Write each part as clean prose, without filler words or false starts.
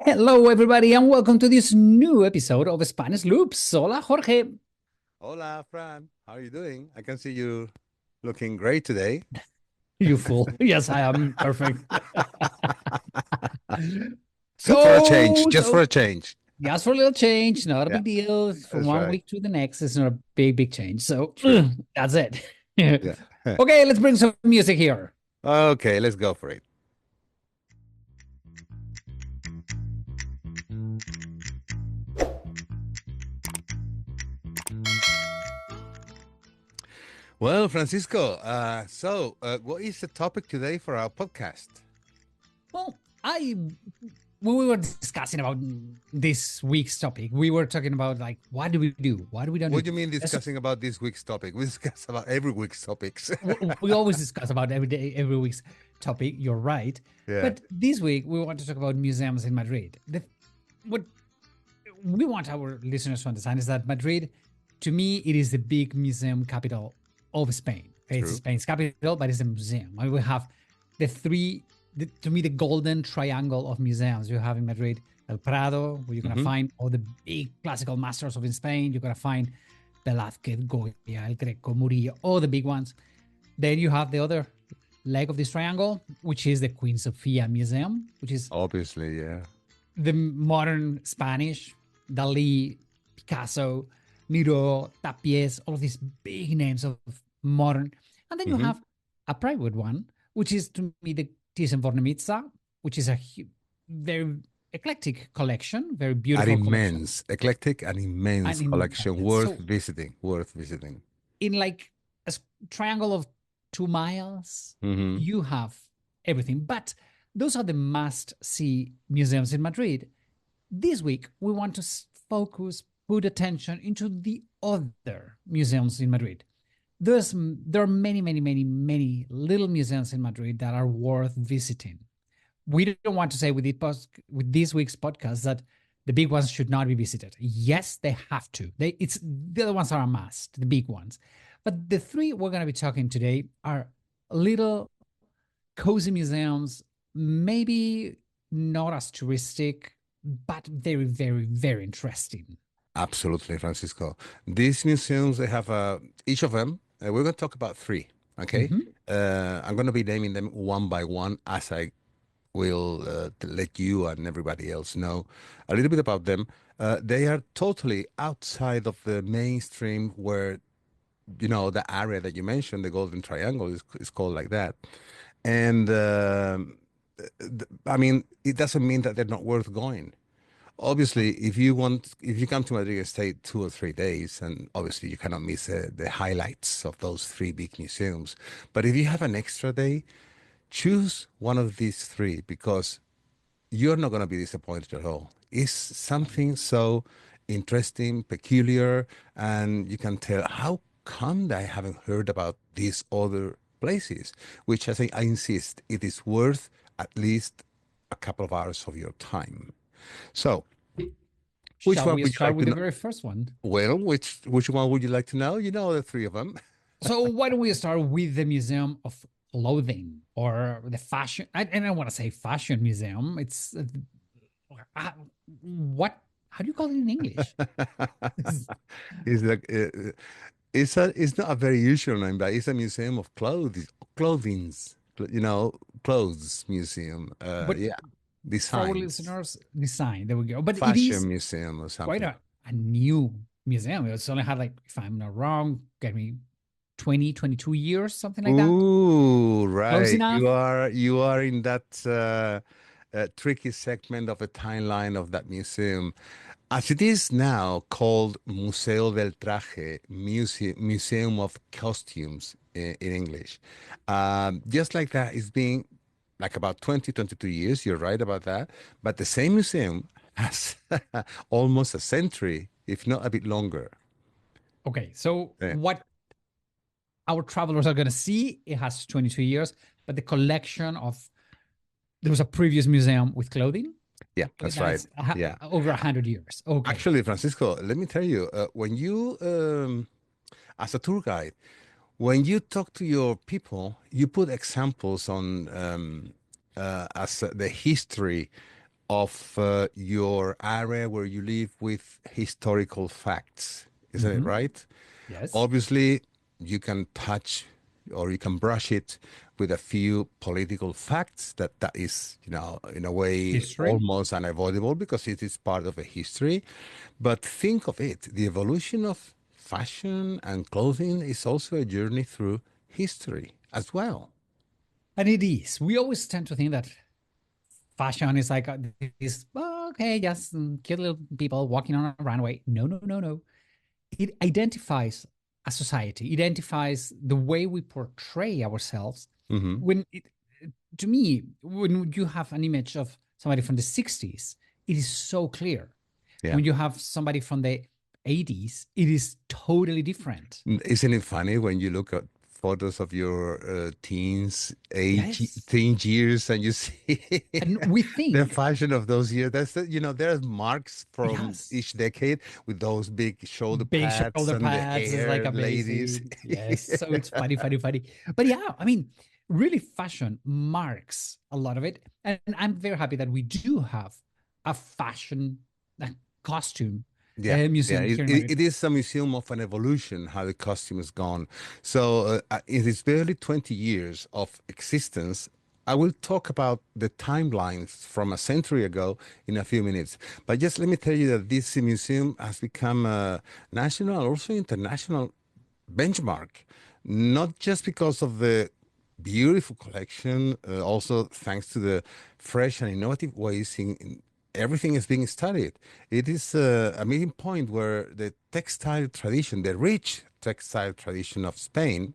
Hello, everybody, and welcome to this new episode of Spanish Loops. Hola, Jorge. Hola, Fran. How are you doing? I can see you looking great today. You fool. Yes, I am perfect. For a change, So, just for so a change. just for a little change, not a Yeah, big deal. From that's one right. week to the next, it's not a big change. So True. that's it. Yeah. Okay, let's bring some music here. Okay, let's go for it. Well, Francisco, what is the topic today for our podcast? Well, when we were discussing about this week's topic, we were talking about like what do we do? What do we don't do? What do you mean Let's discussing about this week's topic? We discuss about every week's topics. we always discuss about every week's topic. You're right, Yeah, but this week we want to talk about museums in Madrid. What we want our listeners to understand is that Madrid, to me, it is the big museum capital of Spain. It's true. Spain's capital, but it's a museum. And we have to me, the golden triangle of museums you have in Madrid. El Prado, where you're gonna Hmm. find all the big classical masters of in Spain. You're gonna find Velázquez, Goya, El Greco, Murillo, all the big ones. Then you have the other leg of this triangle, which is the Queen Sofia Museum, which is Obviously, yeah. the modern Spanish, Dali, Picasso, Miro, Tapies, all of these big names of modern. And then you Hmm. have a private one, which is to me the Thyssen-Bornemisza, which is a very eclectic collection, very An beautiful collection. immense, eclectic and immense And in collection, worth so visiting, worth visiting. in like a triangle of 2 miles, Hmm. you have everything. But those are the must see museums in Madrid. This week, we want to focus, put attention into the other museums in Madrid. There are many little museums in Madrid that are worth visiting. We don't want to say with this week's podcast that the big ones should not be visited. Yes, they have to. It's the other ones are a must, the big ones. But the three we're going to be talking today are little cozy museums, maybe not as touristic, but very interesting. Absolutely, Francisco. These museums, they have each of them. We're going to talk about three. Okay. Mhm. I'm going to be naming them one by one as I will to let you and everybody else know a little bit about them. They are totally outside of the mainstream where, the area that you mentioned, the Golden Triangle, is called like that. And I mean, it doesn't mean that they're not worth going. Obviously, if you come to Madrid and stay 2 or 3 days, and obviously you cannot miss the highlights of those three big museums. But if you have an extra day, choose one of these three because you're not going to be disappointed at all. It's something so interesting, peculiar, and you can tell how come I haven't heard about these other places, which I insist, it is worth at least a couple of hours of your time. So, which Shall one we would you start like with to the know? very first one? Well, which one would you like to know? You know the three of them. So why don't we start with the Museum of Clothing or the fashion? I don't want to say fashion museum. It's uh, what? How do you call it in English? It's like it's not a very usual name, but it's a museum of clothings, clothes museum. But Yeah, for our designs, listeners, design. There we go. But it fashion is museum or quite something. a new museum. It's only had like, if I'm not wrong, get me 22 years, something like that. Ooh, Close right. enough. You are in that tricky segment of the timeline of that museum. As it is now called Museo del Traje, Museum of Costumes in English. Just like that, it's been like about 20, 22 years. You're right about that. But the same museum has almost a century, if not a bit longer. Okay, so Yeah, what our travelers are going to see, it has 22 years, but the collection of, there was a previous museum with clothing yeah, that's that right. is Yeah. over 100 years. Okay. Actually, Francisco, let me tell you, when you, as a tour guide, when you talk to your people, you put examples on as the history of your area where you live with historical facts. Isn't it Hmm. right? Yes. Obviously, you can touch or you can brush it with a few political facts that is, in a way History. almost unavoidable because it is part of a history. But think of it, the evolution of fashion and clothing is also a journey through history as well. And it is. We always tend to think that fashion is like this, oh, okay, just cute little people walking on a runway. No, no, no, no. It identifies a society, it identifies the way we portray ourselves. Hmm. When it, to me, when you have an image of somebody from the 60s, it is so clear. Yeah. When you have somebody from the 80s, it is totally different. Isn't it funny when you look at photos of your Yes. teen years and you see And we the think, fashion of those years? There's marks from yes, each decade with those big shoulder big pads shoulder and the pads is like hair, ladies. amazing. Yes. So it's funny, funny, funny. But yeah, I mean, really, fashion marks a lot of it. And I'm very happy that we do have a fashion a costume Yeah, yeah. museum It, here in it, Madrid. it is a museum of an evolution, how the costume has gone. So, in its barely 20 years of existence, I will talk about the timelines from a century ago in a few minutes. But just let me tell you that this museum has become a national, also international benchmark, not just because of the beautiful collection, also thanks to the fresh and innovative ways in everything is being studied. It is a meeting point where the textile tradition, the rich textile tradition of Spain,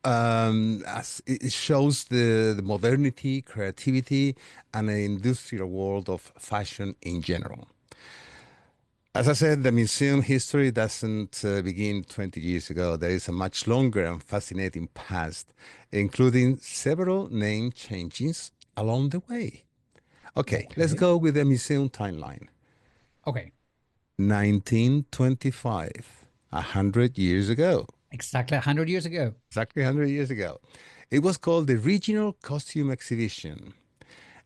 as it shows the modernity, creativity, and the industrial world of fashion in general. As I said, the museum history doesn't begin 20 years ago. There is a much longer and fascinating past, including several name changes along the way. Okay, let's Okay. go with the museum timeline. Okay. 1925, 100 years ago, Exactly 100 years ago. exactly 100 years ago. It was called the Regional Costume Exhibition.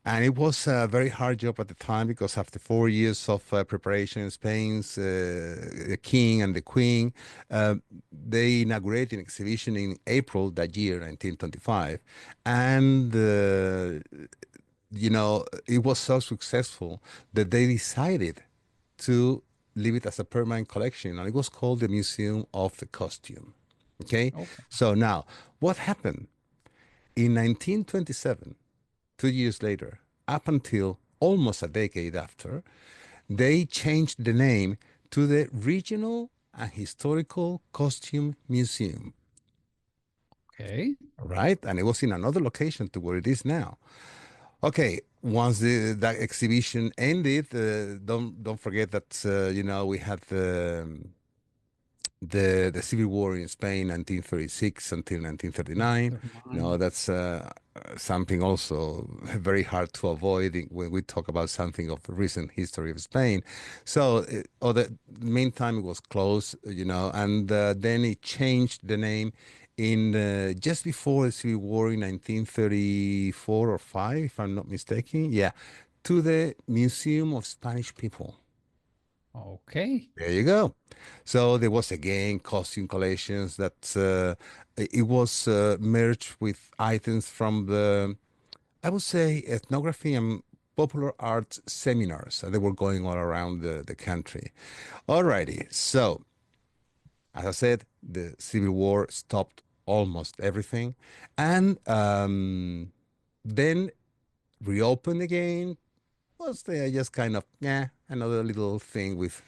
And it was a very hard job at the time because after 4 years of preparation in Spain's the king and the queen, uh, they inaugurated an exhibition in April that year, 1925. And, it was so successful that they decided to leave it as a permanent collection. And it was called the Museum of the Costume. Okay. Okay. So now, what happened? In 1927, 2 years later, up until almost a decade after, they changed the name to the Regional and Historical Costume Museum, Okay. right? And it was in another location to where it is now. Okay, once that exhibition ended, don't forget that we had the civil war in Spain, 1936 until 1939. Thirty-nine. That's something also very hard to avoid when we talk about something of the recent history of Spain. So, the meantime, it was closed, and then it changed the name in just before the civil war in 1934 or 5, if I'm not mistaken. Yeah, to the Museum of Spanish People. Okay. There you go. So there was again costume collections that it was merged with items from the, I would say, ethnography and popular art seminars that they were going all around the country. Alrighty. So, as I said, the Civil War stopped almost everything. And then reopened again was there just kind of another little thing with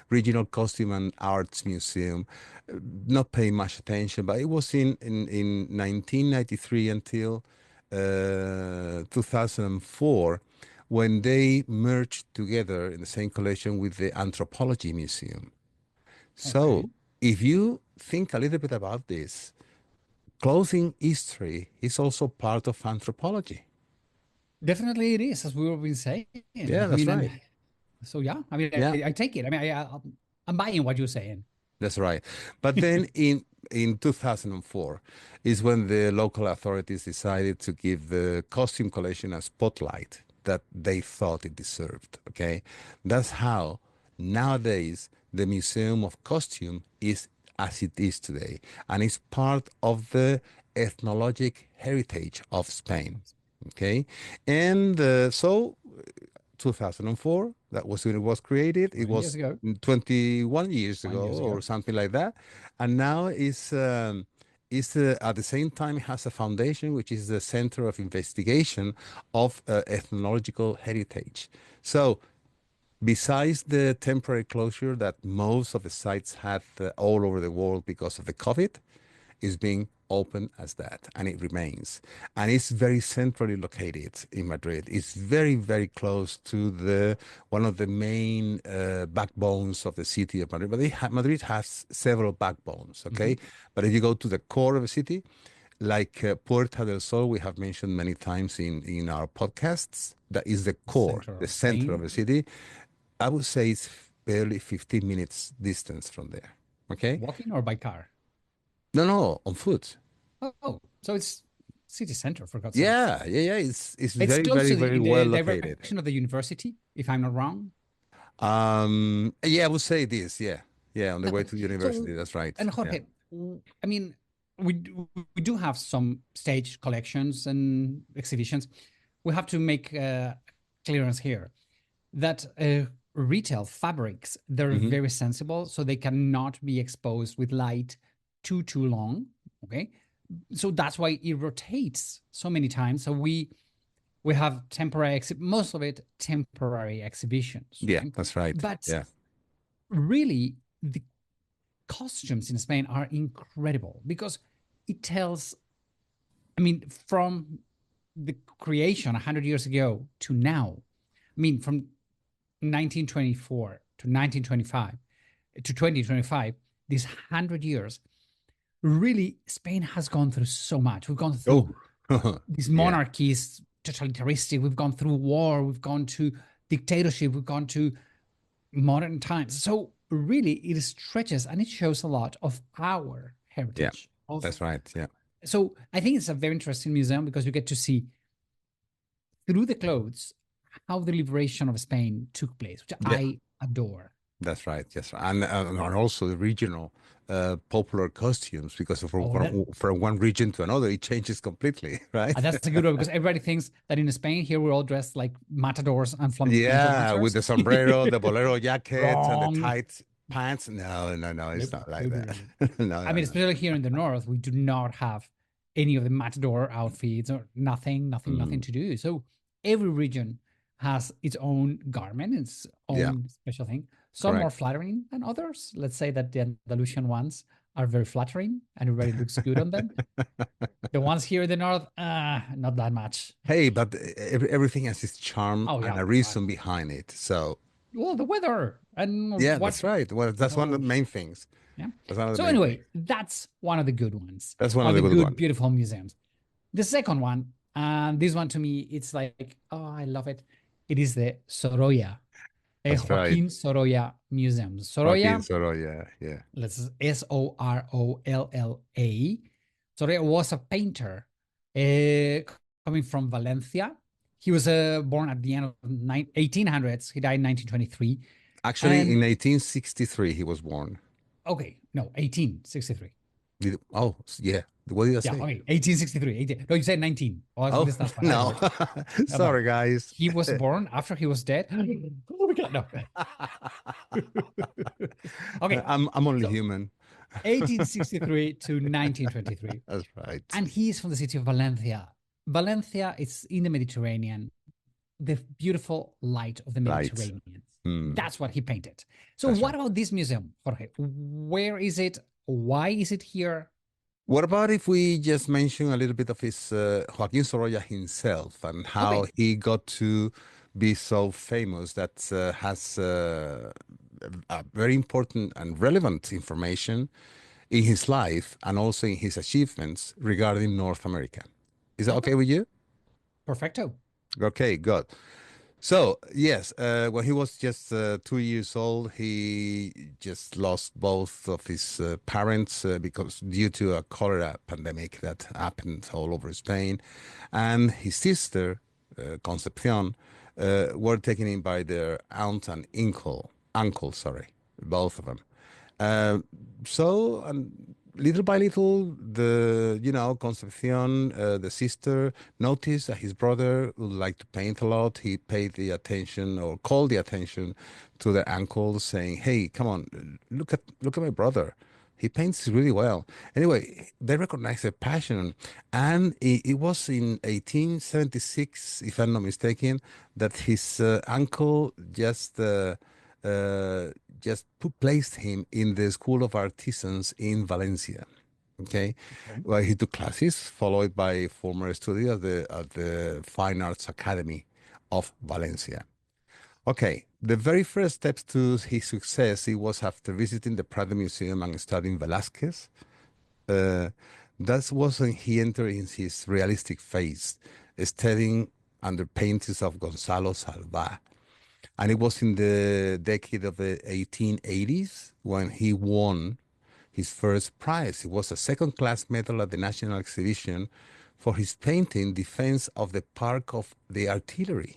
regional costume and arts museum, not paying much attention, but it was in 1993 until 2004 when they merged together in the same collection with the anthropology museum. Okay. So if you think a little bit about this, clothing history is also part of anthropology. Definitely it is, as we were been saying. Yeah, I that's mean, right. and so yeah, I mean, Yeah. I take it. I mean, I'm buying what you're saying. That's right. But then in 2004 is when the local authorities decided to give the costume collection a spotlight. that they thought it deserved. Okay, that's how nowadays the Museum of Costume is as it is today, and it's part of the ethnologic heritage of Spain. Okay, and so 2004. That was when it was created. It 20 years was ago, 21 years ago 1 years or ago. something like that. And now is at the same time has a foundation which is the Center of Investigation of Ethnological Heritage. So besides the temporary closure that most of the sites had all over the world because of the COVID, is being open as that, and it remains. And it's very centrally located in Madrid. It's very, very close to the one of the main backbones of the city of Madrid. But Madrid has several backbones, okay? Mhm. But if you go to the core of the city, like Puerta del Sol, we have mentioned many times in our podcasts, that is the The core, center the of center of Spain, the city. I would say it's barely 15 minutes distance from there, okay? walking or by car? No, no, on foot. Oh, so it's city center, for God's sakes. Yeah, yeah, yeah. It's It's very, close very, to very in well the located. direction of the university, if I'm not wrong. Yeah, I would say this. Yeah, yeah, on the way Okay. to the university. So, That's right. and Yeah. Jorge, I mean, we do have some stage collections and exhibitions. We have to make clearance here that retail fabrics, they're Hmm. very sensible, so they cannot be exposed with light too long. Okay, so that's why it rotates so many times. So we have temporary most of it temporary exhibitions, Yeah, right? that's right. But Yeah, really, the costumes in Spain are incredible because it tells, I mean, from the creation 100 years ago to now, I mean, from 1924 to 1925 to 2025, these 100 years, really, Spain has gone through so much. We've gone through Oh, these yeah, monarchies, totalitarianistic, we've gone through war, we've gone to dictatorship, we've gone to modern times. So really, it stretches and it shows a lot of our yeah, heritage. Of that's right. Yeah, so I think it's a very interesting museum because you get to see through the clothes how the liberation of Spain took place, which yeah, I adore. that's right. Yes, and also the regional popular costumes because Oh, that from one region to another, it changes completely, right? that's a good one because everybody thinks that in Spain here we're all dressed like matadors and flamenco Yeah, with dancers. the sombrero, the bolero jacket, and the Wrong. tight pants. No, no, no, it's Nope, not like nope, that. nope, nope. No, I no, mean, no. especially here in the north, we do not have any of the matador outfits or nothing Mm, to do. So every region has its own garment, its yeah, own special thing. Some more correct. flattering than others. Let's say that the Andalusian ones are very flattering and everybody looks good on them. The ones here in the north, not that much. Hey, but everything has its charm Oh and yeah, a right. reason behind it. So, Well, the weather and yeah, what. that's right. Well, that's one of Oh, the main things. yeah. That's one of the So main things. anyway, that's one of the good ones. That's one One of of the the good good, ones. beautiful museums. The second one, and this one to me, it's like, oh, I love it. It is the Sorolla, That's right. Joaquin Sorolla Museum. Joaquin Sorolla, Sorolla. Yeah. let's Sorolla. Sorolla was a painter coming from Valencia. He was born at the end of 1800s. He died in 1923. Actually, And in 1863, he was born. okay, no, 1863. Oh, yeah. What did I Yeah, say? okay, 1863. 18. No, you said 19. Oh, Oh, that's what I no. heard. But Sorry, guys. he was born after he was dead. Oh my God, no. Okay, I'm only so human. 1863 to 1923. That's right. And he's from the city of Valencia. Valencia is in the Mediterranean, the beautiful light of the Right. Mediterranean. Hmm. That's what he painted. So, That's what right. about this museum, Jorge? Where is it? Why is it here? What about if we just mention a little bit of his Joaquin Sorolla himself and how Okay, he got to be so famous that has a very important and relevant information in his life and also in his achievements regarding North America. Is that okay, okay with you? perfecto. Okay, good. So, yes, when he was just 2 years old, he just lost both of his parents because due to a cholera pandemic that happened all over Spain. And his sister, Concepcion, were taken in by their aunt and uncle, sorry, both of them. Uh, so, little by little, Concepcion, the sister, noticed that his brother would like to paint a lot. He paid the attention or called the attention to the uncle, saying, "Hey, come on, look at my brother. He paints really well." Anyway, they recognized their passion, and it was in 1876, if I'm not mistaken, that his uncle uh, placed him in the School of Artisans in Valencia. Okay, Okay. where he took classes, followed by former study at the Fine Arts Academy of Valencia. Okay, the very first steps to his success, it was after visiting the Prado Museum and studying Velázquez. Uh, that was when he entered in his realistic phase, studying under paintings of Gonzalo Salvá. And it was in the decade of the 1880s when he won his first prize. It was a second class medal at the National Exhibition for his painting Defense of the Park of the Artillery.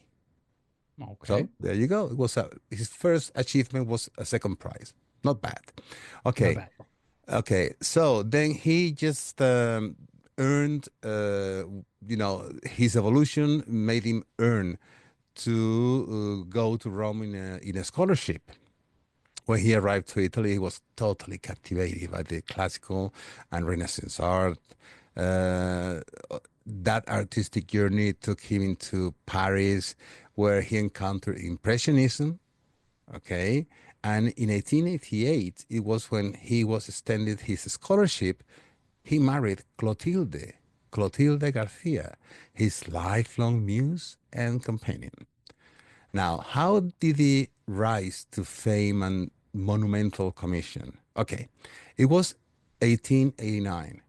Okay. So there you go. His first achievement was a second prize. Not bad. Not Okay. bad. Okay. So then he just earned, his evolution made him earn to go to Rome in a scholarship. When he arrived to Italy, he was totally captivated by the classical and Renaissance art. Uh, that artistic journey took him into Paris, where he encountered Impressionism. Okay. And in 1888, it was when he was extended his scholarship. He married Clotilde Garcia, his lifelong muse and companion. Now, how did he rise to fame and monumental commission? Okay, it was 1889.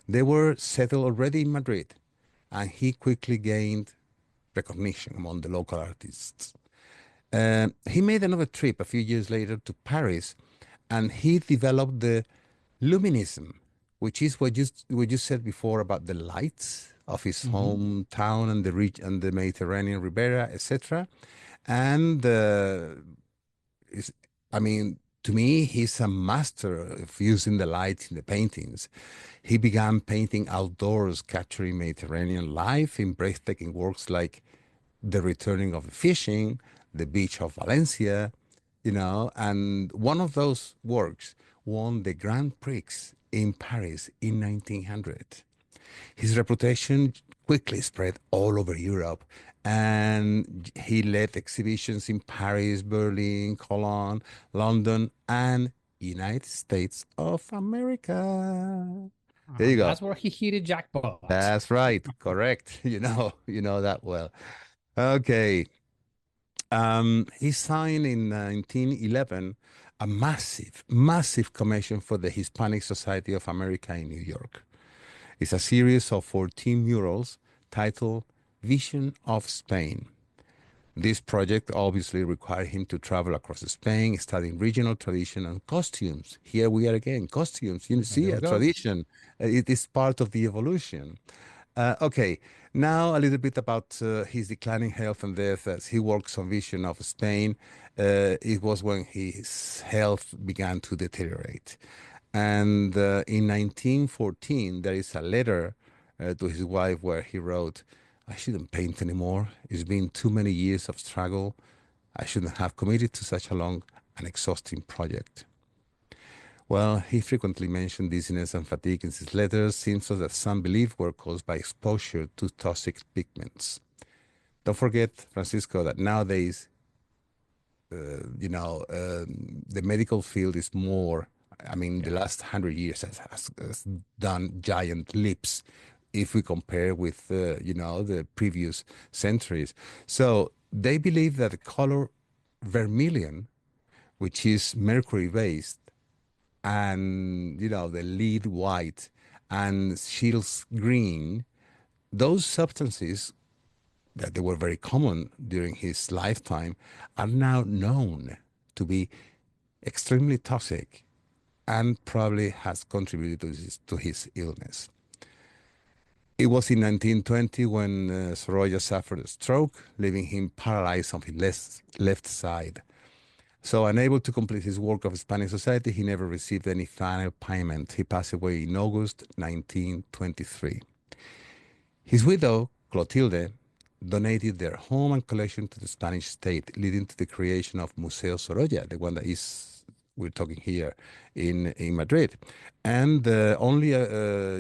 They were settled already in Madrid, and he quickly gained recognition among the local artists. He made another trip a few years later to Paris, and he developed the luminism, which is what you said before about the lights of his Hmm. hometown and the Mediterranean Riviera, etc. And is, I mean, to me, he's a master of using the light in the paintings. He began painting outdoors, capturing Mediterranean life in breathtaking works like The Returning of the Fishing, The Beach of Valencia, and one of those works won the Grand Prix in Paris in 1900. His reputation quickly spread all over Europe, and he led exhibitions in Paris, Berlin, Cologne, London, and United States of America. There you go. That's where he hit a jackpot. That's right. Correct. You know that well. Okay. He signed in 1911 a massive, massive commission for the Hispanic Society of America in New York. It's a series of 14 murals titled Vision of Spain. This project obviously required him to travel across Spain, studying regional tradition and costumes. Here we are again, costumes. You And see, there we a go. tradition. It is part of the evolution. Okay, now a little bit about his declining health and death as he works on Vision of Spain. It was when his health began to deteriorate. And in 1914, there is a letter to his wife where he wrote, "I shouldn't paint anymore. It's been too many years of struggle. I shouldn't have committed to such a long and exhausting project." Well, he frequently mentioned dizziness and fatigue in his letters, symptoms that some believe were caused by exposure to toxic pigments. Don't forget, Francisco, that nowadays, the medical field is more, I mean, the Yeah. last 100 years has done giant leaps if we compare with, the previous centuries. So they believe that the color vermilion, which is mercury based, and the lead white and Shields green, those substances that they were very common during his lifetime are now known to be extremely toxic and probably has contributed to his illness. It was in 1920 when Sorolla suffered a stroke, leaving him paralyzed on his left side. So, unable to complete his work of Spanish society, he never received any final payment. He passed away in August 1923. His widow, Clotilde, donated their home and collection to the Spanish state, leading to the creation of Museo Sorolla, the one that is we're talking here in Madrid. And only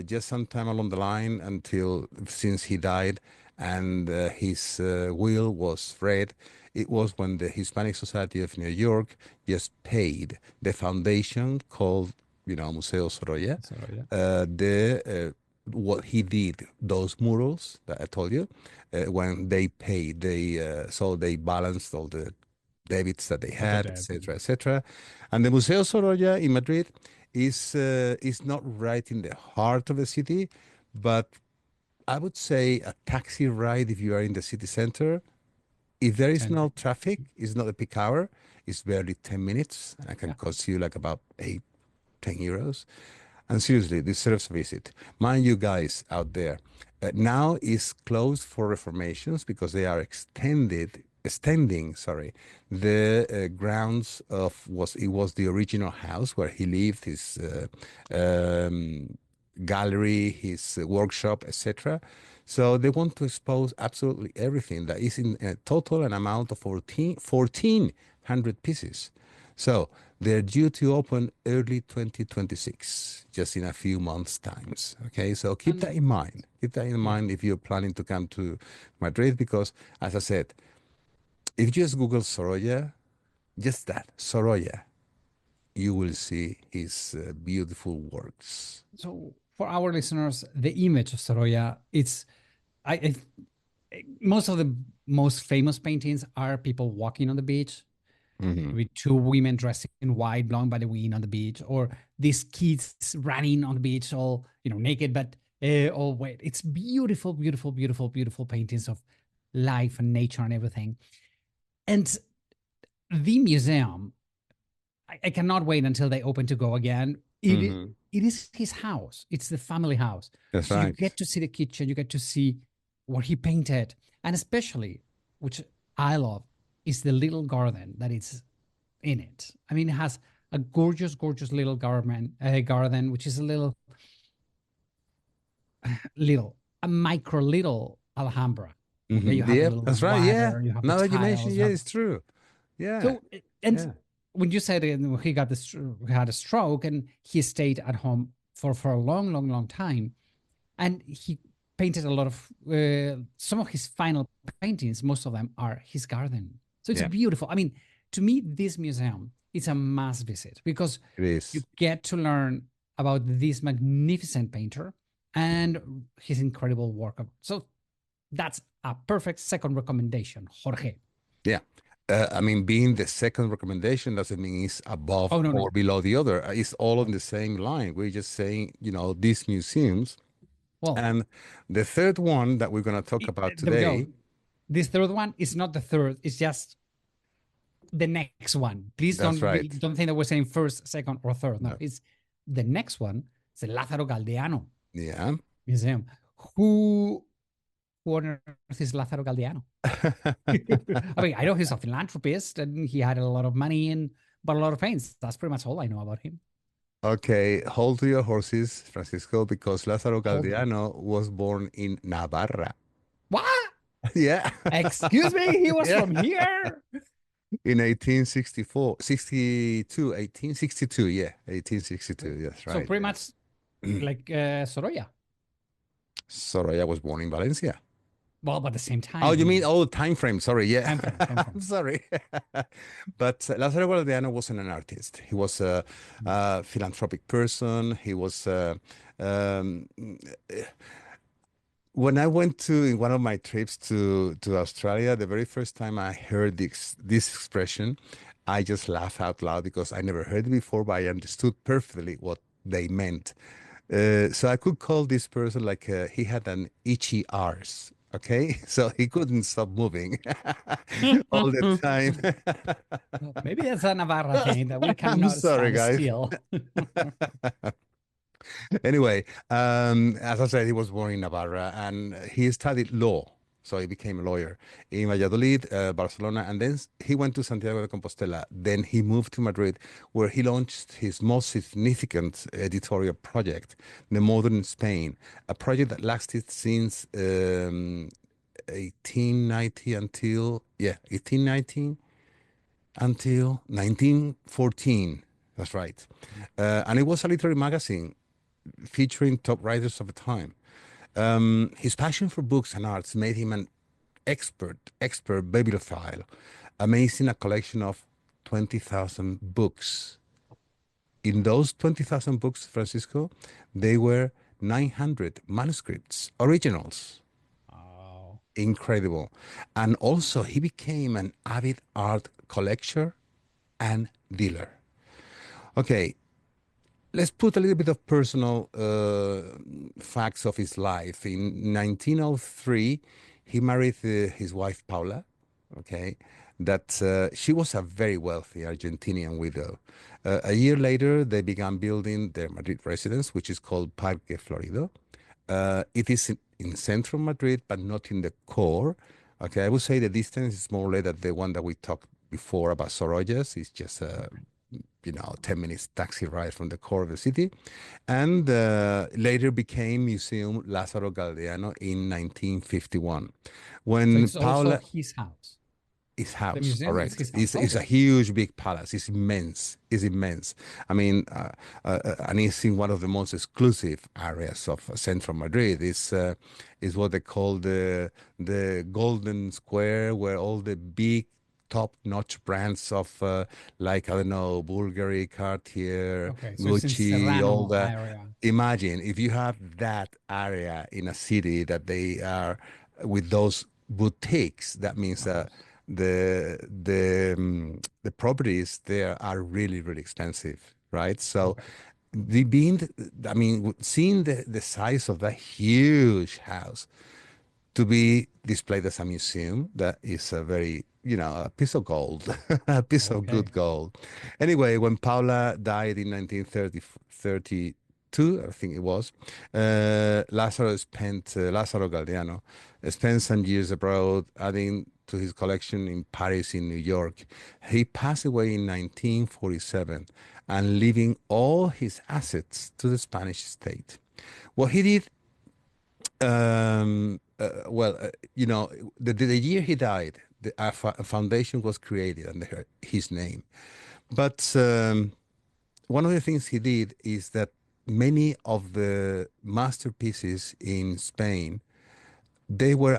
just some time along the line until since he died and his will was read, it was when the Hispanic Society of New York just paid the foundation called, Museo Sorolla, So yeah, the what he did, those murals that I told you, when they paid, they balanced all the debits that they all the had, dead. etc., etc. And the Museo Sorolla in Madrid is not right in the heart of the city, but I would say a taxi ride if you are in the city center. If there is 10. no traffic, it's not a peak hour, it's barely 10 minutes, and it can Yeah. cost you like about 10 euros. And seriously, this deserves a visit. Mind you guys out there, now is closed for reformations because they are extending, sorry, the grounds of it was the original house where he lived, his gallery, his workshop, etc. So they want to expose absolutely everything that is in a total an amount of 1,400 pieces. So they're due to open early 2026, just in a few months' times. Okay, so keep that And in mind. Keep that in yeah. mind if you're planning to come to Madrid, because, as I said, if you just Google Sorolla, just that, Sorolla, you will see his beautiful works. So for our listeners, the image of Sorolla, it's I most of the most famous paintings are people walking on the beach, Hmm. with two women dressed in white, blown by the wind on the beach, or these kids running on the beach, all naked, but all wet. It's beautiful, beautiful, beautiful, beautiful paintings of life and nature and everything. And the museum, I cannot wait until they open to go again. Hmm. It is his house. It's the family house. That's So you right. get to see the kitchen. You get to see what he painted, and especially, which I love, is the little garden that is in it. I mean, it has a gorgeous, gorgeous little garden, which is a a micro little Alhambra. Okay, you have a Yep, little that's right. Yeah. water, you have the Now that you mention, tiles, you yeah, have it's true. Yeah. so, and Yeah. when you said he he had a stroke and he stayed at home for a long, long, long time, and he painted a lot of some of his final paintings. Most of them are his garden. So it's Yeah. beautiful. I mean, to me, this museum is a must visit because It you is. get to learn about this magnificent painter and his incredible work. So that's a perfect second recommendation, Jorge. Yeah. I mean, being the second recommendation doesn't mean it's above Oh no, or no, below the other. It's all on no. the same line. We're just saying, these museums. Well, And the third one that we're going to talk about there we today, go. This third one is not the third; it's just the next one. Please that's right. don't think that we're saying first, second, or third. No, No. it's the next one. It's the Lázaro Galdeano Yeah. Museum. Who who on earth is Lázaro Galdeano? I mean, I know he's a philanthropist and he had a lot of money and bought a lot of paints. That's pretty much all I know about him. Okay, hold to your horses, Francisco, because Lázaro Hold them. Galdiano was born in Navarra. What? Yeah. Excuse me? He was Yeah. from here? In 1864, 62, 1862. Yeah, 1862. That's So right. pretty Yeah. much like Sorolla. Soraya was born in Valencia. Well, but at the same Oh, time, I you mean mean, oh, time frame? Sorry, yeah. time frame, time I'm frame. sorry. But Lázaro Galdiano wasn't an artist. He was a philanthropic person. He was um, when I went to in one of my trips to Australia, the very first time I heard this expression, I just laughed out loud because I never heard it before, but I understood perfectly what they meant. So I could call this person like he had an itchy arse. Okay, so he couldn't stop moving all the time. Maybe that's a Navarra thing that we I'm cannot sorry, stand guys. still. Anyway, as I said, he was born in Navarra and he studied law. So he became a lawyer in Valladolid, Barcelona, and then he went to Santiago de Compostela. Then he moved to Madrid, where he launched his most significant editorial project, The Modern Spain, a project that lasted since 1890 until, yeah, 1890 until 1914. That's right. And it was a literary magazine featuring top writers of the time. His passion for books and arts made him an expert bibliophile, amazing a collection of 20,000 books. In those 20,000 books, Francisco, they were 900 manuscripts, originals. Oh, Incredible. And also, he became an avid art collector and dealer. Okay, let's put a little bit of personal facts of his life. In 1903, he married his wife Paula. Okay, that she was a very wealthy Argentinian widow. A year later, they began building their Madrid residence, which is called Parque Florido. It is in central Madrid, but not in the core. Okay, I would say the distance is more or less that the one that we talked before about Sorojas. It's just a 10 minutes taxi ride from the core of the city, and later became Museum Lázaro Galdeano in 1951. so When it's also Paula, his house. his The house, museum is correct. his house. It's a Okay. huge, big palace. It's immense. It's immense. I mean, and it's in one of the most exclusive areas of central Madrid. Is what they call the Golden Square, where all the big top-notch brands of like I don't know, Bulgari, Cartier, Okay. So it's in Gucci, all Serrano that. area. Imagine if you have that area in a city that they are with those boutiques. That means Of course. the properties there are really expensive, right? So Okay. the being, I mean, seeing the size of that huge house to be displayed as a museum, that is a very, a piece of gold, a piece of Okay. good gold. Anyway, when Paula died in 1932, I think it was, Lázaro Galdiano spent some years abroad, adding to his collection in Paris, in New York. He passed away in 1947 and leaving all his assets to the Spanish state. What he did well, the year he died, a foundation was created under his name. But one of the things he did is that many of the masterpieces in Spain, they were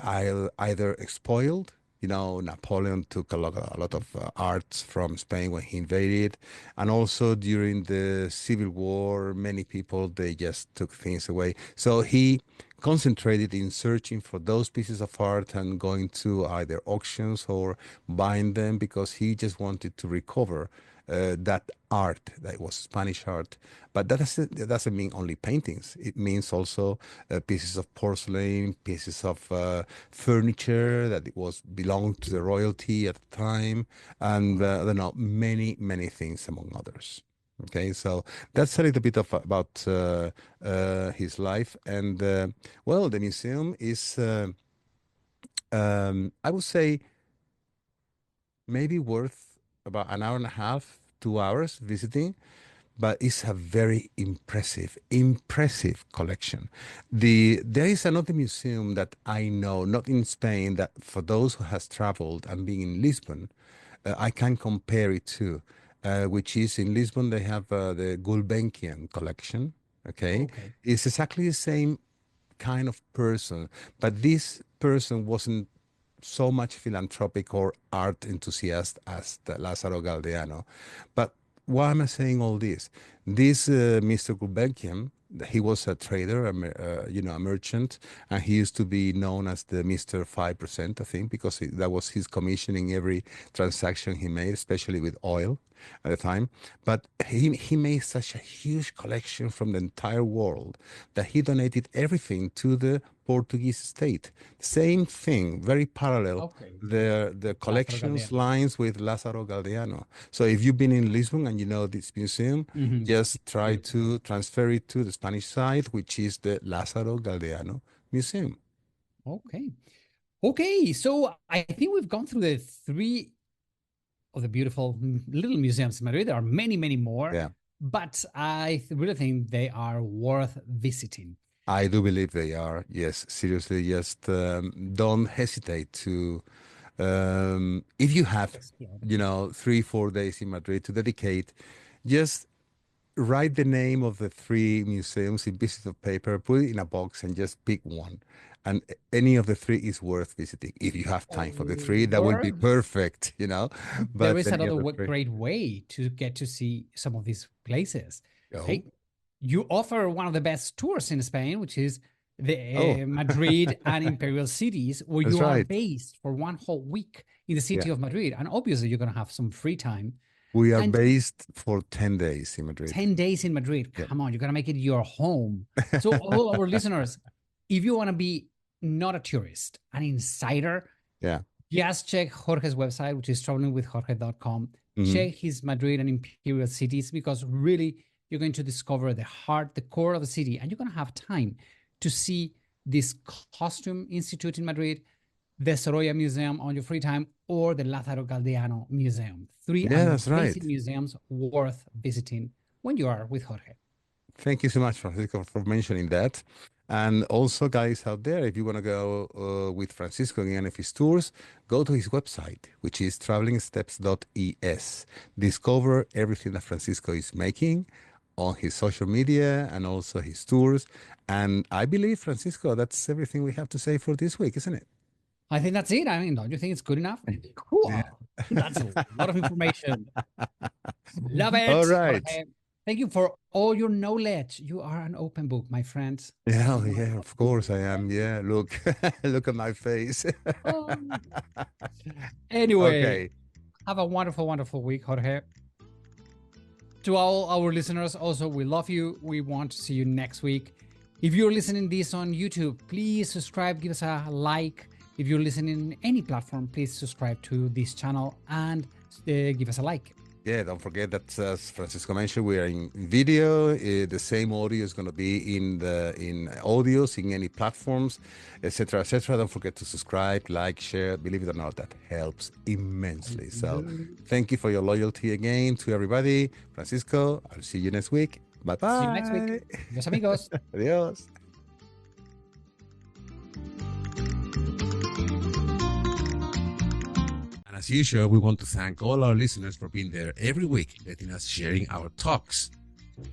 either spoiled. Napoleon took a lot of arts from Spain when he invaded, and also during the Civil War, many people they just took things away. So he concentrated in searching for those pieces of art and going to either auctions or buying them because he just wanted to recover that art that was Spanish art. But that doesn't mean only paintings. It means also pieces of porcelain, pieces of furniture that it was belonged to the royalty at the time, and I don't know, many things among others. Okay, so that's a little bit of about his life, and well, the museum is, I would say, maybe worth about an hour and a half, 2 hours visiting, but it's a very impressive collection. There is another museum that I know, not in Spain, that for those who has traveled and been in Lisbon, I can compare it to, which is in Lisbon. They have the Gulbenkian collection. Okay, Okay. it's exactly the same kind of person, but this person wasn't so much philanthropic or art enthusiast as the Lázaro Galdeano. But why am I saying all this? This Mr. Gulbenkian, he was a trader, a merchant, and he used to be known as the Mr. 5%, I think, because that was his commission in every transaction he made, especially with oil at the time. But he made such a huge collection from the entire world that he donated everything to the Portuguese state. Same thing, very parallel. Okay. The collections Galdeano. lines with Lázaro Galdeano. So if you've been in Lisbon and you know this museum, just try to transfer it to the Spanish side, which is the Lázaro Galdeano Museum. Okay. Okay, so I think we've gone through the 3 of the beautiful little museums in Madrid. There are many, many more. Yeah. But I really think they are worth visiting. I do believe they are. Yes, seriously, just don't hesitate to, if you have, 3-4 days in Madrid to dedicate, just write the name of the 3 museums in pieces of paper, put it in a box, and just pick one. And any of the 3 is worth visiting. If you have time for the 3, that would be perfect, But there is another great way to get to see some of these places. Hey, you offer one of the best tours in Spain, which is the Madrid and Imperial cities, where you are based for 1 whole week in the city of Madrid. And obviously, you're going to have some free time. We are based for 10 days in Madrid. 10 days in Madrid. Come on, you're going to make it your home. So all our listeners, if you want to be not a tourist, an insider, just check Jorge's website, which is travelingwithjorge.com. Check his Madrid and Imperial cities, because really you're going to discover the heart, the core of the city, and you're going to have time to see this costume institute in Madrid, the Sorolla Museum on your free time, or the Lázaro Galdeano Museum. 3 amazing museums worth visiting when you are with Jorge. Thank you so much, Francisco, for mentioning that. And also, guys out there, if you want to go with Francisco in any of his tours, go to his website, which is travelingsteps.es. Discover everything that Francisco is making on his social media and also his tours. And I believe, Francisco, that's everything we have to say for this week, isn't it? I think that's it. I mean, don't you think it's good enough? Cool. Yeah. That's a lot of information. Love it. All right. Jorge. Thank you for all your knowledge. You are an open book, my friend. Yeah, of course I am. Yeah, look, look at my face. Anyway, have a wonderful, wonderful week, Jorge. To all our listeners, also, we love you. We want to see you next week. If you're listening this on YouTube, please subscribe, give us a like. If you're listening any platform, please subscribe to this channel and give us a like. Yeah, don't forget that, as Francisco mentioned, we are in video. The same audio is going to be in audios, in any platforms, etc., etc. Don't forget to subscribe, like, share. Believe it or not, that helps immensely. So thank you for your loyalty again to everybody. Francisco, I'll see you next week. Bye-bye. See you next week. Adios, amigos. Adios. As usual, we want to thank all our listeners for being there every week, letting us sharing our talks.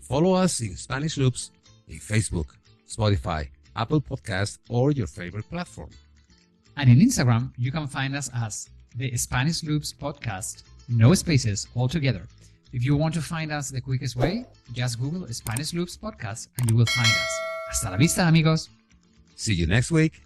Follow us in Spanish Loops in Facebook, Spotify, Apple Podcasts, or your favorite platform. And in Instagram, you can find us as the Spanish Loops Podcast, no spaces, all together. If you want to find us the quickest way, just Google Spanish Loops Podcast and you will find us. Hasta la vista, amigos. See you next week.